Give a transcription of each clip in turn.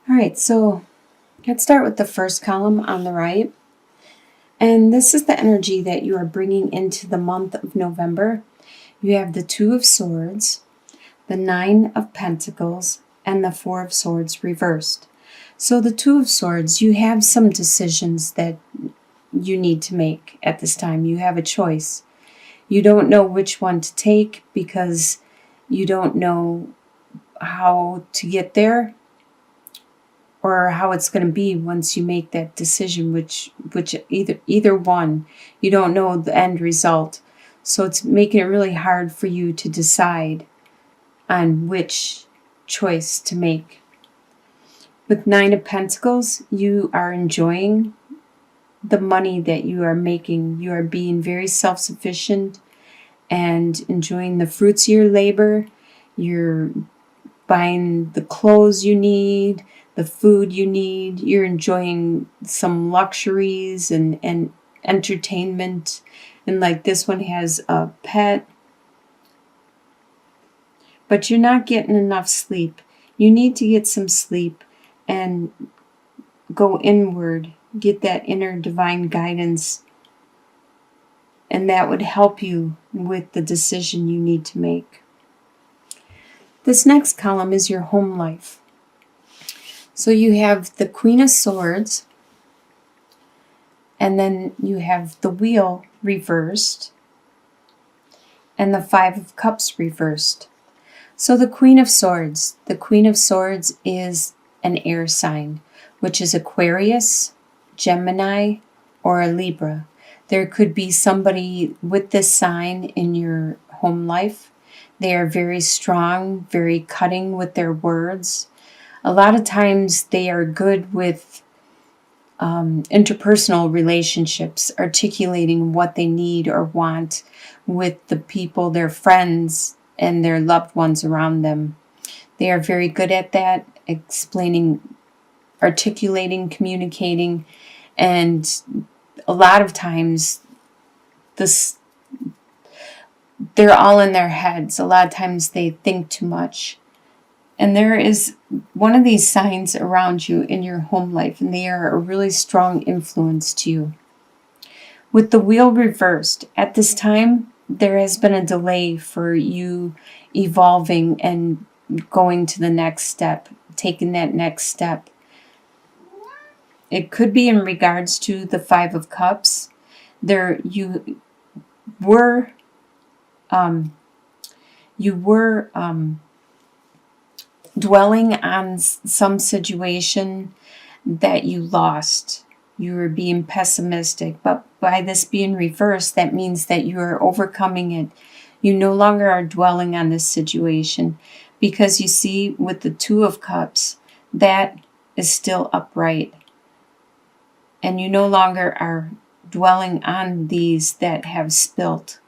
All right, so let's start with the first column on the right. And this is the energy that you are bringing into the month of November. You have the Two of Swords, the Nine of Pentacles, and the Four of Swords reversed. So the Two of Swords, you have some decisions that you need to make at this time. You have a choice. You don't know which one to take because you don't know how to get there or how it's going to be once you make that decision, which either one, you don't know the end result. So it's making it really hard for you to decide on which choice to make. With Nine of Pentacles, you are enjoying the money that you are making. You are being very self-sufficient and enjoying the fruits of your labor. You're buying the clothes you need, the food you need. You're enjoying some luxuries and entertainment. And like this one has a pet. But you're not getting enough sleep. You need to get some sleep and go inward. Get that inner divine guidance. And that would help you with the decision you need to make. This next column is your home life. So you have the Queen of Swords, and then you have the Wheel reversed, and the Five of Cups reversed. So the Queen of Swords is an air sign, which is Aquarius, Gemini, or a Libra. There could be somebody with this sign in your home life. They are very strong, very cutting with their words. A lot of times they are good with interpersonal relationships, articulating what they need or want with the people, their friends, and their loved ones around them. They are very good at that, explaining, articulating, communicating, and a lot of times they're all in their heads. A lot of times they think too much. And there is one of these signs around you in your home life, and they are a really strong influence to you. With the Wheel reversed, at this time, there has been a delay for you evolving and going to the next step, taking that next step. It could be in regards to the Five of Cups. You were dwelling on some situation that you lost. You were being pessimistic, but by this being reversed, that means that you are overcoming it. You no longer are dwelling on this situation, because you see, with the Two of Cups, that is still upright. And you no longer are dwelling on these that have spilt.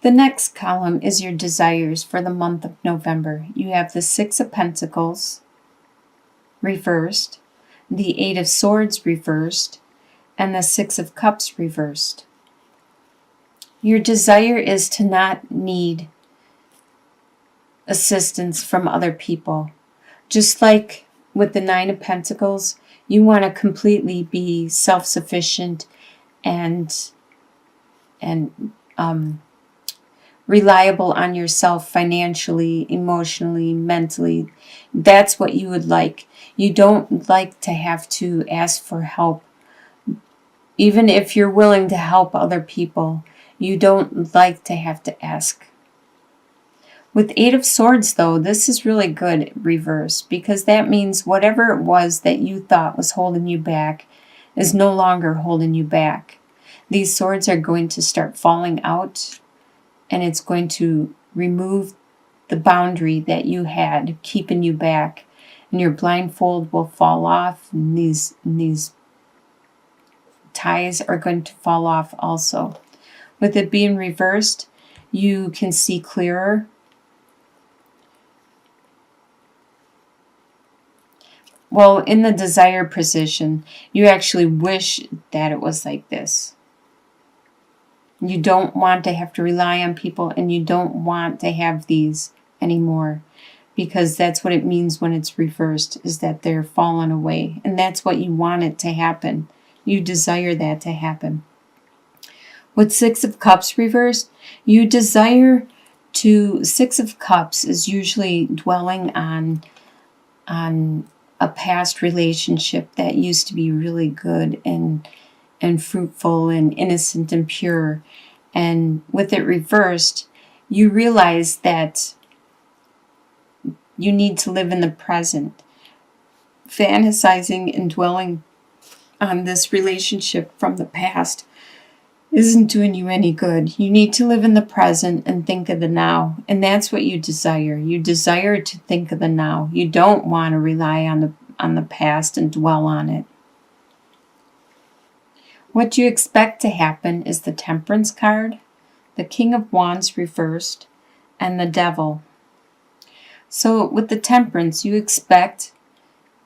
The next column is your desires for the month of November. You have the Six of Pentacles reversed, the Eight of Swords reversed, and the Six of Cups reversed. Your desire is to not need assistance from other people. Just like with the Nine of Pentacles, you want to completely be self-sufficient and reliable on yourself financially, emotionally, mentally. That's what you would like. You don't like to have to ask for help. Even if you're willing to help other people, you don't like to have to ask. With Eight of Swords, though, this is really good reverse, because that means whatever it was that you thought was holding you back is no longer holding you back. These swords are going to start falling out, and it's going to remove the boundary that you had keeping you back. And your blindfold will fall off, and these ties are going to fall off also. With it being reversed, you can see clearer. Well, in the desire position, you actually wish that it was like this. You don't want to have to rely on people, and you don't want to have these anymore. because that's what it means when it's reversed, is that they're fallen away. And that's what you want it to happen. You desire that to happen. With Six of Cups reversed, you desire to, Six of Cups is usually dwelling on a past relationship that used to be really good and fruitful and innocent and pure. And with it reversed, you realize that you need to live in the present. Fantasizing and dwelling on this relationship from the past isn't doing you any good. You need to live in the present and think of the now. And that's what you desire. You desire to think of the now. You don't want to rely on the past and dwell on it. What you expect to happen is the Temperance card, the King of Wands reversed, and the Devil. So with the Temperance, you expect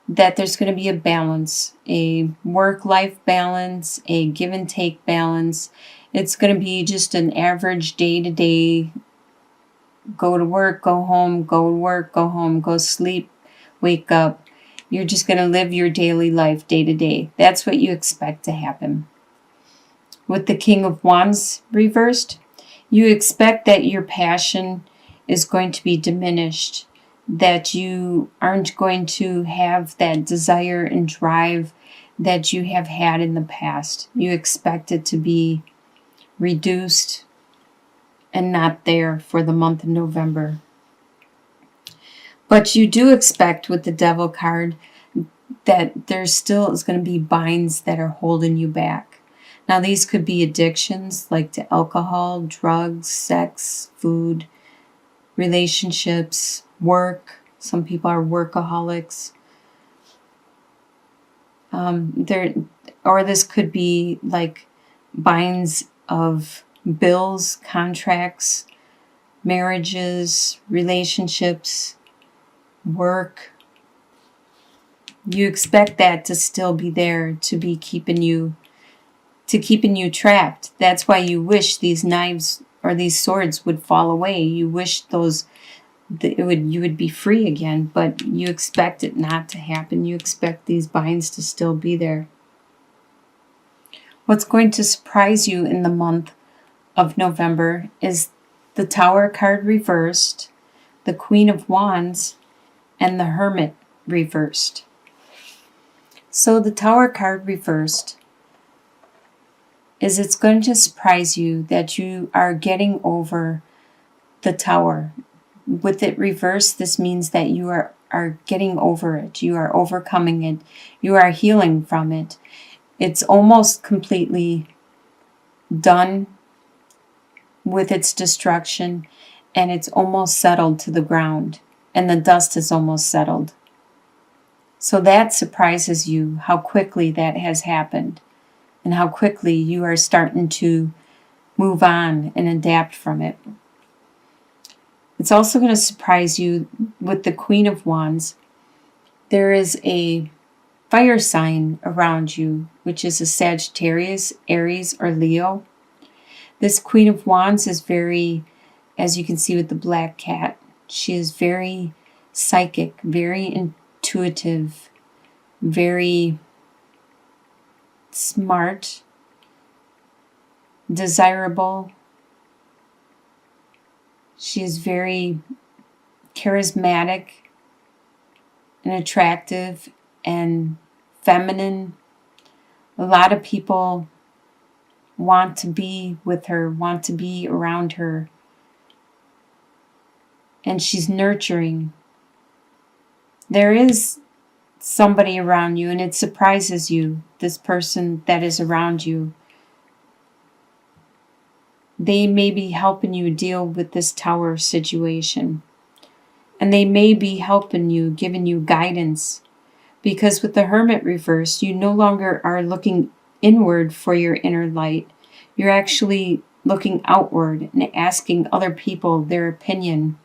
that there's going to be a balance, a work-life balance, a give and take balance. It's going to be just an average day-to-day, go to work, go home, go to work, go home, go sleep, wake up. You're just going to live your daily life day to day. That's what you expect to happen. With the King of Wands reversed, you expect that your passion is going to be diminished, that you aren't going to have that desire and drive that you have had in the past. You expect it to be reduced and not there for the month of November. But you do expect with the Devil card that there still is going to be binds that are holding you back. Now these could be addictions like to alcohol, drugs, sex, food, relationships, work. Some people are workaholics. Or this could be like binds of bills, contracts, marriages, relationships, work. You expect that to still be there, to be keeping you trapped. That's why you wish these knives or these swords would fall away. You wish you would be free again, but you expect it not to happen. You expect these binds to still be there. What's going to surprise you in the month of November is the Tower card reversed, the Queen of Wands, and the Hermit reversed. So the Tower card reversed is it's going to surprise you that you are getting over the Tower. With it reversed, this means that you are getting over it. You are overcoming it. You are healing from it. It's almost completely done with its destruction, and it's almost settled to the ground, and the dust is almost settled. So that surprises you, how quickly that has happened, and how quickly you are starting to move on and adapt from it. It's also going to surprise you with the Queen of Wands. There is a fire sign around you, which is a Sagittarius, Aries, or Leo. This Queen of Wands is very, as you can see with the black cat, she is very psychic, very intuitive, very smart, desirable. She is very charismatic and attractive and feminine. A lot of people want to be with her, want to be around her. And she's nurturing. There is somebody around you, and it surprises you, this person that is around you. They may be helping you deal with this Tower situation. And they may be helping you, giving you guidance. Because with the Hermit reversed, you no longer are looking inward for your inner light. You're actually looking outward and asking other people their opinion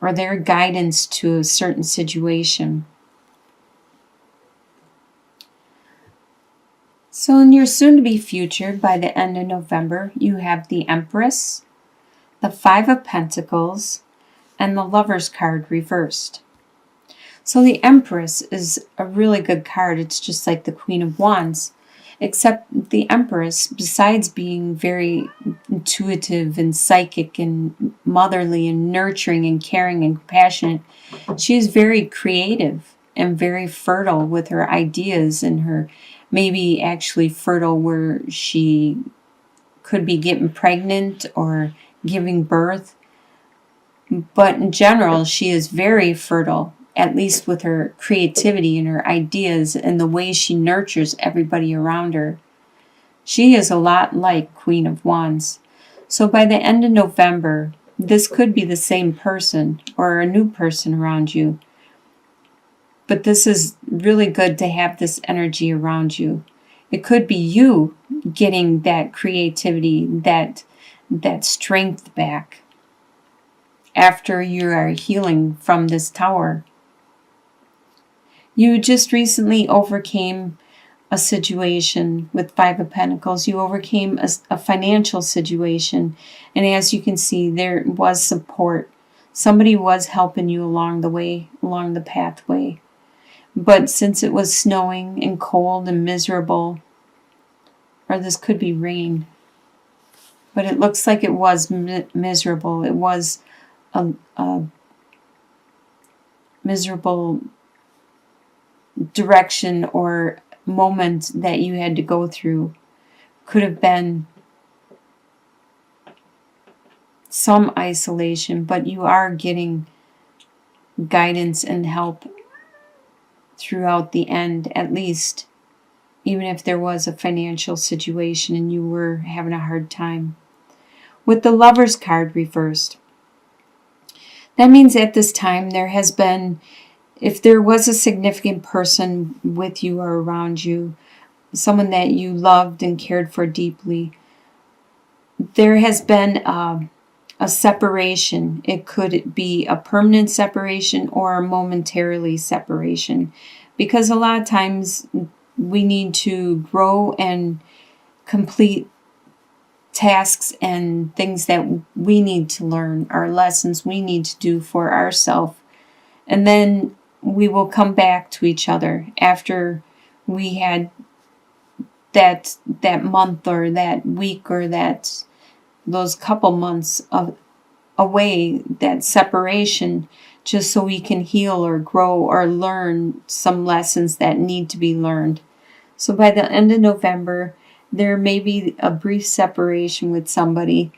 or their guidance to a certain situation. So in your soon-to-be future, by the end of November, you have the Empress, the Five of Pentacles, and the Lovers card reversed. So the Empress is a really good card. It's just like the Queen of Wands, except the Empress, besides being very intuitive and psychic and motherly and nurturing and caring and compassionate, she is very creative and very fertile with her ideas, and her maybe actually fertile where she could be getting pregnant or giving birth. But in general, she is very fertile, at least with her creativity and her ideas and the way she nurtures everybody around her. She is a lot like Queen of Wands. So by the end of November, this could be the same person or a new person around you. But this is really good to have this energy around you. It could be you getting that creativity, that strength back after you are healing from this tower. You just recently overcame a situation with Five of Pentacles. You overcame a financial situation. And as you can see, there was support. Somebody was helping you along the way, along the pathway. But since it was snowing and cold and miserable, or this could be rain, but it looks like it was miserable. It was a miserable direction or moment that you had to go through. Could have been some isolation, but you are getting guidance and help throughout the end, at least, even if there was a financial situation and you were having a hard time. With the Lovers card reversed, that means at this time there has been, if there was a significant person with you or around you, someone that you loved and cared for deeply, there has been a separation. It could be a permanent separation or a momentarily separation, because a lot of times we need to grow and complete tasks and things that we need to learn, our lessons we need to do for ourselves. And then we will come back to each other after we had that month or that week or those couple months of away, that separation, just so we can heal or grow or learn some lessons that need to be learned. So by the end of November, there may be a brief separation with somebody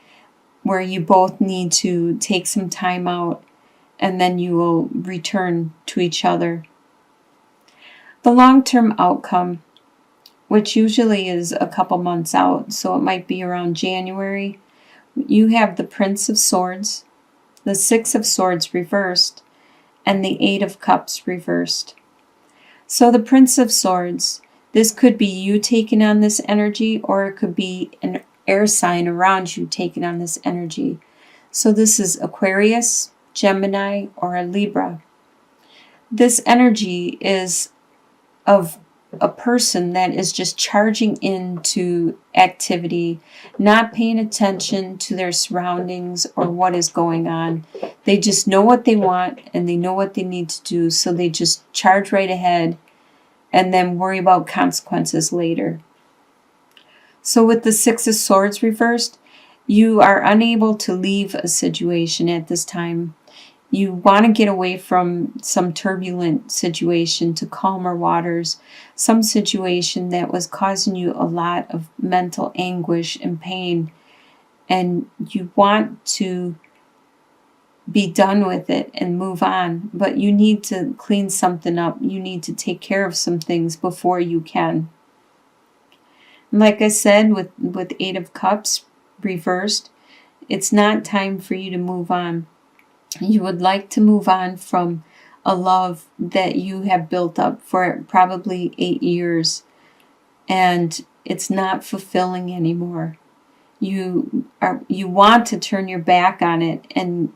where you both need to take some time out, and then you will return to each other. The long-term outcome, which usually is a couple months out, so it might be around January, you have the Prince of Swords, the Six of Swords reversed, and the Eight of Cups reversed. So the Prince of Swords, this could be you taking on this energy, or it could be an air sign around you taking on this energy. So this is Aquarius, Gemini, or a Libra. This energy is of a person that is just charging into activity, not paying attention to their surroundings or what is going on. They just know what they want and they know what they need to do, so they just charge right ahead and then worry about consequences later. So with the Six of Swords reversed, you are unable to leave a situation at this time. You want to get away from some turbulent situation to calmer waters, some situation that was causing you a lot of mental anguish and pain, and you want to be done with it and move on, but you need to clean something up. You need to take care of some things before you can. Like I said, with Eight of Cups reversed, it's not time for you to move on. You would like to move on from a love that you have built up for probably 8 years, and it's not fulfilling anymore. You want to turn your back on it and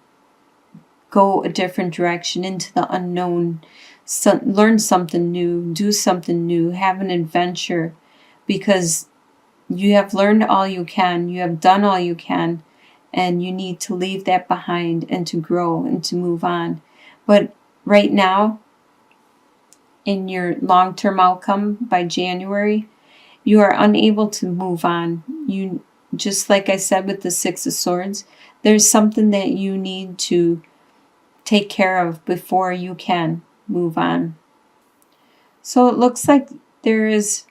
go a different direction into the unknown, learn something new, do something new, have an adventure, because you have learned all you can, you have done all you can, and you need to leave that behind and to grow and to move on. But right now, in your long-term outcome by January, you are unable to move on. You, just like I said with the Six of Swords, there's something that you need to take care of before you can move on. So it looks like there is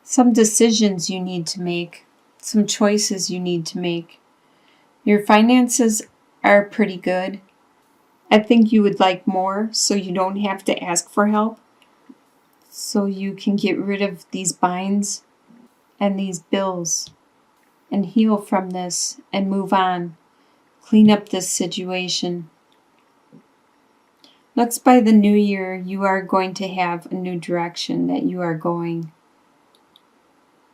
some decisions you need to make, some choices you need to make. Your finances are pretty good. I think you would like more so you don't have to ask for help, so you can get rid of these binds and these bills and heal from this and move on. Clean up this situation. Looks by the new year you are going to have a new direction that you are going.